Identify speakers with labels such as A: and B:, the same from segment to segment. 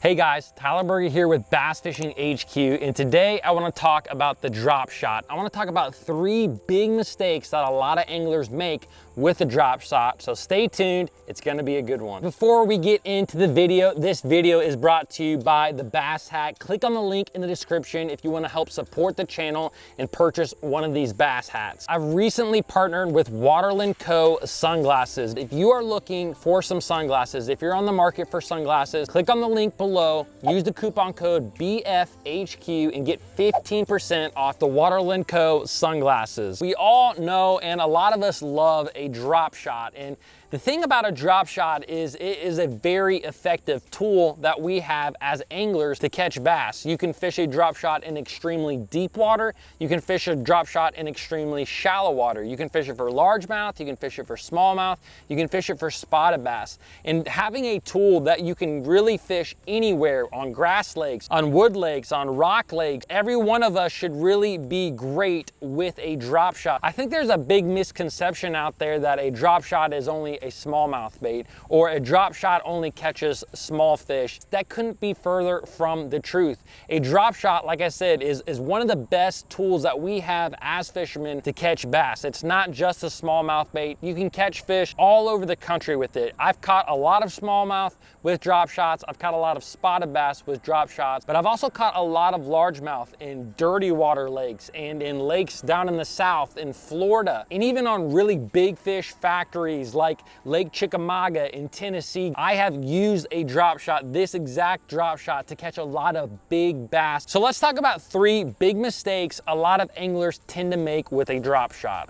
A: Hey guys, Tyler Berger here with Bass Fishing HQ, and today I want to talk about the drop shot. I want to talk about 3 big mistakes that a lot of anglers make with the drop shot, so stay tuned, it's going to be a good one. Before we get into the video, this video is brought to you by the Bass Hat. Click on the link in the description if you want to help support the channel and purchase one of these bass hats. I've recently partnered with Waterland Co. sunglasses. If you are looking for some sunglasses, if you're on the market for sunglasses, click on the link below, use the coupon code BFHQ and get 15% off the Waterland Co. sunglasses. We all know, and a lot of us love, a drop shot, and the thing about a drop shot is it is a very effective tool that we have as anglers to catch bass. You can fish a drop shot in extremely deep water. You can fish a drop shot in extremely shallow water. You can fish it for largemouth. You can fish it for smallmouth. You can fish it for spotted bass. And having a tool that you can really fish anywhere, on grass lakes, on wood lakes, on rock lakes, every one of us should really be great with a drop shot. I think there's a big misconception out there that a drop shot is only a smallmouth bait, or a drop shot only catches small fish. That couldn't be further from the truth. A drop shot, like I said, is one of the best tools that we have as fishermen to catch bass. It's not just a smallmouth bait. You can catch fish all over the country with it. I've caught a lot of smallmouth with drop shots. I've caught a lot of spotted bass with drop shots, but I've also caught a lot of largemouth in dirty water lakes and in lakes down in the south, in Florida, and even on really big fish factories like Lake Chickamauga in Tennessee. I have used a drop shot, this exact drop shot, to catch a lot of big bass. So let's talk about 3 big mistakes a lot of anglers tend to make with a drop shot.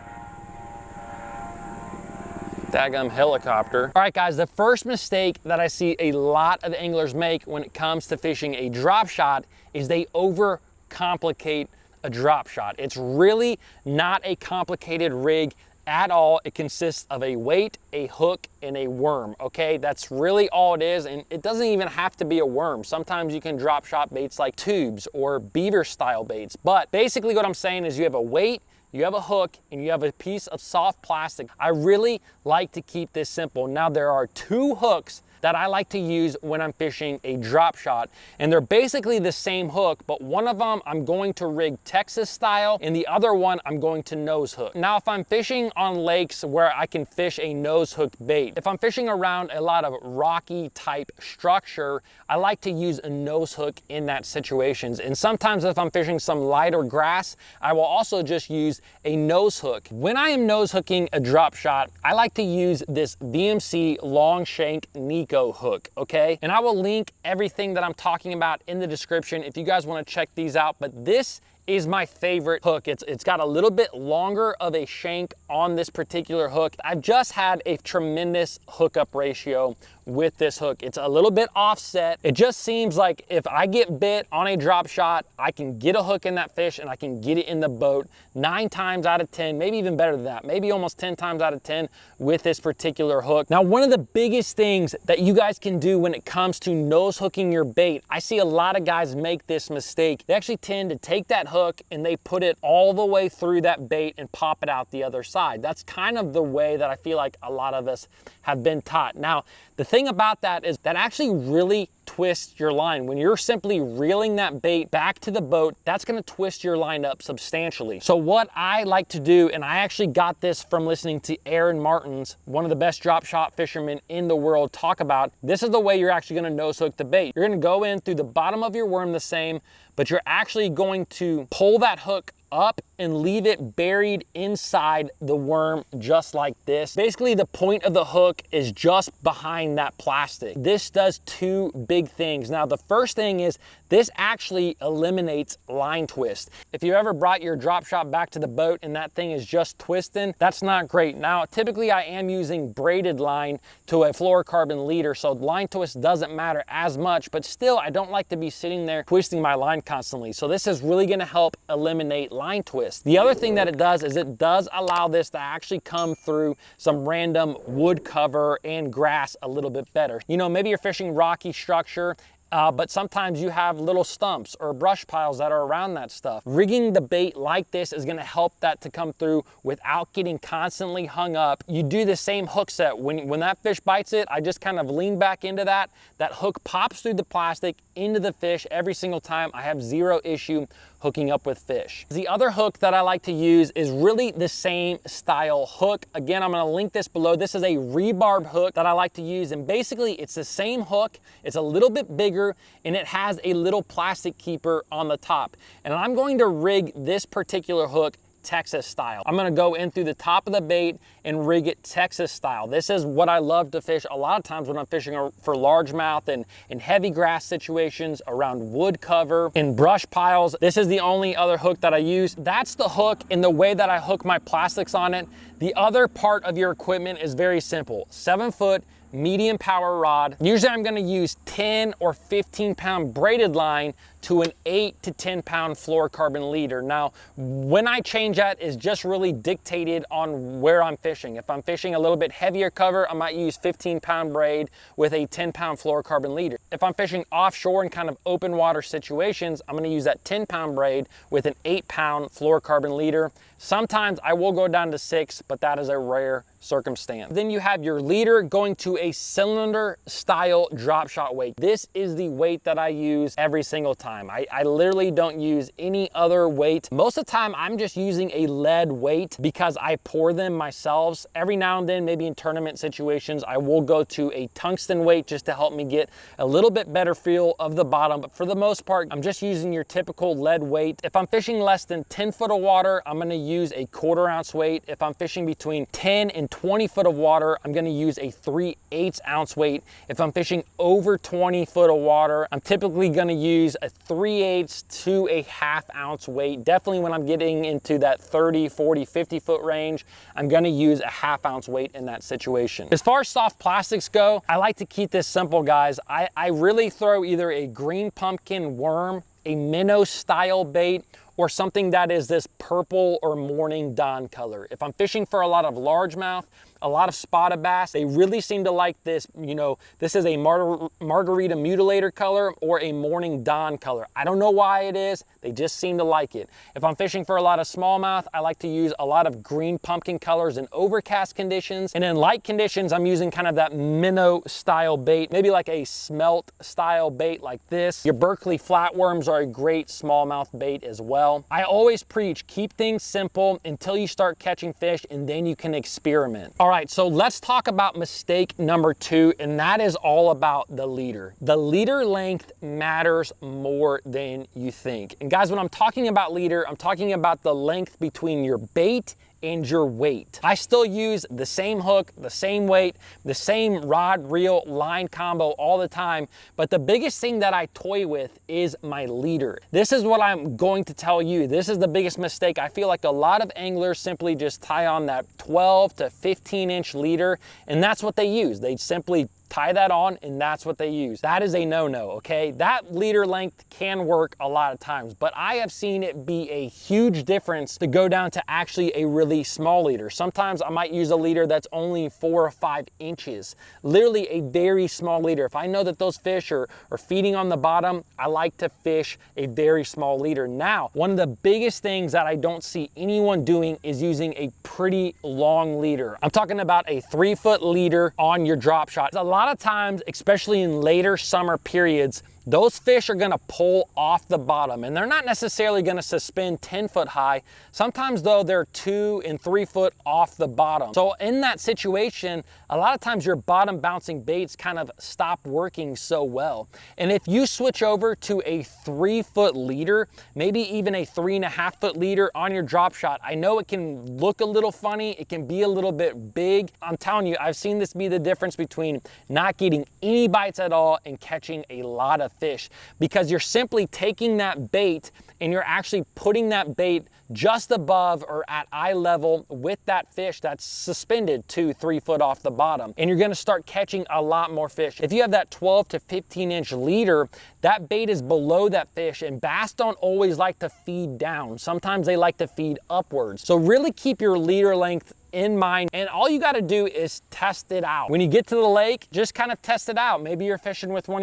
A: Daggum helicopter. All right guys, the first mistake that I see a lot of anglers make when it comes to fishing a drop shot is they overcomplicate a drop shot. It's really not a complicated rig at all. It consists of a weight, a hook, and a worm, okay? That's really all it is, and it doesn't even have to be a worm. Sometimes you can drop shot baits like tubes or beaver style baits, but basically what I'm saying is you have a weight, you have a hook, and you have a piece of soft plastic. I really like to keep this simple. Now there are 2 hooks that I like to use when I'm fishing a drop shot, and they're basically the same hook, but one of them I'm going to rig Texas style and the other one I'm going to nose hook. Now if I'm fishing on lakes where I can fish a nose hook bait, if I'm fishing around a lot of rocky type structure, I like to use a nose hook in that situations. And sometimes if I'm fishing some lighter grass, I will also just use a nose hook. When I am nose hooking a drop shot, I like to use this VMC long shank Nico hook, okay? And I will link everything that I'm talking about in the description if you guys want to check these out, but this is my favorite hook. It's got a little bit longer of a shank on this particular hook. I've just had a tremendous hookup ratio with this hook. It's a little bit offset. It just seems like if I get bit on a drop shot, I can get a hook in that fish and I can get it in the boat 9 times out of 10, maybe even better than that, maybe almost 10 times out of 10 with this particular hook. Now, one of the biggest things that you guys can do when it comes to nose hooking your bait, I see a lot of guys make this mistake. They actually tend to take that hook and they put it all the way through that bait and pop it out the other side. That's kind of the way that I feel like a lot of us have been taught. Now, the thing about that is that actually really twists your line. When you're simply reeling that bait back to the boat, that's gonna twist your line up substantially. So what I like to do, and I actually got this from listening to Aaron Martins, one of the best drop shot fishermen in the world, talk about, this is the way you're actually gonna nose hook the bait. You're gonna go in through the bottom of your worm the same, but you're actually going to pull that hook up and leave it buried inside the worm just like this. Basically, the point of the hook is just behind that plastic. This does 2 big things. Now, the first thing is this actually eliminates line twist. If you ever brought your drop shot back to the boat and that thing is just twisting, that's not great. Now, typically I am using braided line to a fluorocarbon leader, so line twist doesn't matter as much, but still I don't like to be sitting there twisting my line constantly. So this is really gonna help eliminate line twist. The other thing that it does is it does allow this to actually come through some random wood cover and grass a little bit better. You know, maybe you're fishing rocky structure but sometimes you have little stumps or brush piles that are around that stuff. Rigging the bait like this is gonna help that to come through without getting constantly hung up. You do the same hook set. When that fish bites it, I just kind of lean back into that. That hook pops through the plastic into the fish every single time. I have zero issue hooking up with fish. The other hook that I like to use is really the same style hook. Again, I'm gonna link this below. This is a rebarb hook that I like to use, and basically it's the same hook. It's a little bit bigger and it has a little plastic keeper on the top. And I'm going to rig this particular hook Texas style. I'm gonna go in through the top of the bait and rig it Texas style. This is what I love to fish a lot of times when I'm fishing for largemouth and in heavy grass situations, around wood cover, in brush piles. This is the only other hook that I use. That's the hook in the way that I hook my plastics on it. The other part of your equipment is very simple. 7-foot, medium power rod. Usually I'm gonna use 10 or 15 pound braided line to an 8 to 10 pound fluorocarbon leader. Now, when I change that is just really dictated on where I'm fishing. If I'm fishing a little bit heavier cover, I might use 15 pound braid with a 10 pound fluorocarbon leader. If I'm fishing offshore in kind of open water situations, I'm gonna use that 10 pound braid with an 8 pound fluorocarbon leader. Sometimes I will go down to 6, but that is a rare circumstance. Then you have your leader going to a cylinder style drop shot weight. This is the weight that I use every single time. I literally don't use any other weight. Most of the time I'm just using a lead weight because I pour them myself. Every now and then, maybe in tournament situations, I will go to a tungsten weight just to help me get a little bit better feel of the bottom. But for the most part, I'm just using your typical lead weight. If I'm fishing less than 10 foot of water, I'm gonna use a 1/4 ounce weight. If I'm fishing between 10 and 20 foot of water, I'm gonna use a 3/8 ounce weight. If I'm fishing over 20 foot of water, I'm typically gonna use a 3/8 to a 1/2 ounce weight. Definitely when I'm getting into that 30, 40, 50 foot range, I'm gonna use a 1/2 ounce weight in that situation. As far as soft plastics go, I like to keep this simple, guys. I really throw either a green pumpkin worm, a minnow style bait, or something that is this purple or morning dawn color. If I'm fishing for a lot of largemouth, a lot of spotted bass, they really seem to like this, you know, this is a margarita mutilator color or a morning dawn color. I don't know why it is, they just seem to like it. If I'm fishing for a lot of smallmouth, I like to use a lot of green pumpkin colors in overcast conditions. And in light conditions, I'm using kind of that minnow style bait, maybe like a smelt style bait like this. Your Berkeley flatworms are a great smallmouth bait as well. I always preach, keep things simple until you start catching fish, and then you can experiment. All right, so let's talk about mistake number 2, and that is all about the leader. The leader length matters more than you think. And guys, when I'm talking about leader, I'm talking about the length between your bait and your weight. I still use the same hook, the same weight, the same rod, reel, line combo all the time, but the biggest thing that I toy with is my leader. This is what I'm going to tell you. This is the biggest mistake. I feel like a lot of anglers simply just tie on that 12 to 15 inch leader, and that's what they use. They simply tie that on and that's what they use. That is a no-no, okay? That leader length can work a lot of times, but I have seen it be a huge difference to go down to actually a really small leader. Sometimes I might use a leader that's only 4 or 5 inches, literally a very small leader. If I know that those fish are feeding on the bottom, I like to fish a very small leader. Now, one of the biggest things that I don't see anyone doing is using a pretty long leader. I'm talking about a 3-foot leader on your drop shot. A lot of times, especially in later summer periods, those fish are gonna pull off the bottom, and they're not necessarily gonna suspend 10 foot high. Sometimes though, they're 2 and 3 foot off the bottom. So in that situation, a lot of times your bottom bouncing baits kind of stop working so well. And if you switch over to a 3-foot leader, maybe even a 3.5-foot leader on your drop shot, I know it can look a little funny, it can be a little bit big. I'm telling you, I've seen this be the difference between not getting any bites at all and catching a lot of fish, because you're simply taking that bait and you're actually putting that bait just above or at eye level with that fish that's suspended 2-3 foot off the bottom, and you're going to start catching a lot more fish. If you have that 12 to 15 inch leader, that bait is below that fish, and bass don't always like to feed down. Sometimes they like to feed upwards. So really keep your leader length in mind, and all you gotta do is test it out. When you get to the lake, just kind of test it out. Maybe you're fishing with one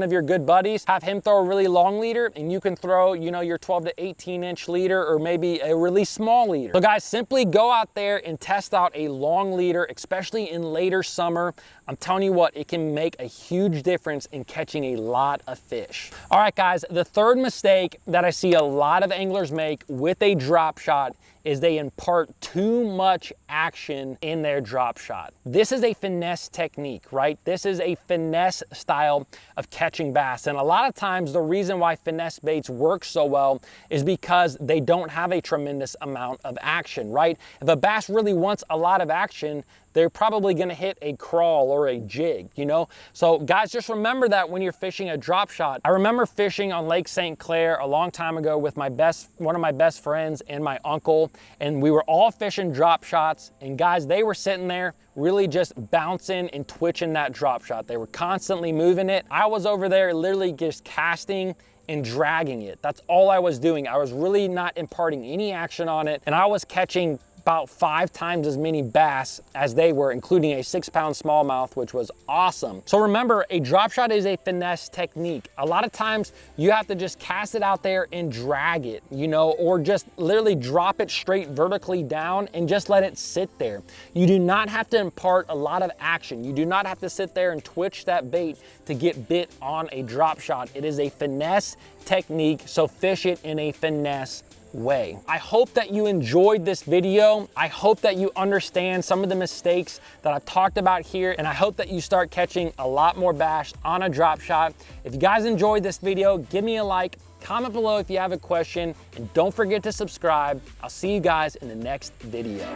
A: of your good buddies, have him throw a really long leader, and you can throw, you know, your 12 to 18 inch leader, or maybe a really small leader. So guys, simply go out there and test out a long leader, especially in later summer. I'm telling you what, it can make a huge difference in catching a lot of fish. All right guys, the third mistake that I see a lot of anglers make with a drop shot is they impart too much action in their drop shot. This is a finesse technique, right? This is a finesse style of catching bass. And a lot of times the reason why finesse baits work so well is because they don't have a tremendous amount of action, right? If a bass really wants a lot of action, they're probably gonna hit a crawl or a jig, you know? So guys, just remember that when you're fishing a drop shot. I remember fishing on Lake St. Clair a long time ago with one of my best friends and my uncle, and we were all fishing drop shots, and guys, they were sitting there really just bouncing and twitching that drop shot. They were constantly moving it. I was over there literally just casting and dragging it. That's all I was doing. I was really not imparting any action on it, and I was catching about 5 times as many bass as they were, including a 6-pound smallmouth, which was awesome. So remember, a drop shot is a finesse technique. A lot of times you have to just cast it out there and drag it, you know, or just literally drop it straight vertically down and just let it sit there. You do not have to impart a lot of action. You do not have to sit there and twitch that bait to get bit on a drop shot. It is a finesse technique, so fish it in a finesse way. I hope that you enjoyed this video. I hope that you understand some of the mistakes that I've talked about here, and I hope that you start catching a lot more bass on a drop shot. If you guys enjoyed this video, give me a like, comment below if you have a question, and don't forget to subscribe. I'll see you guys in the next video.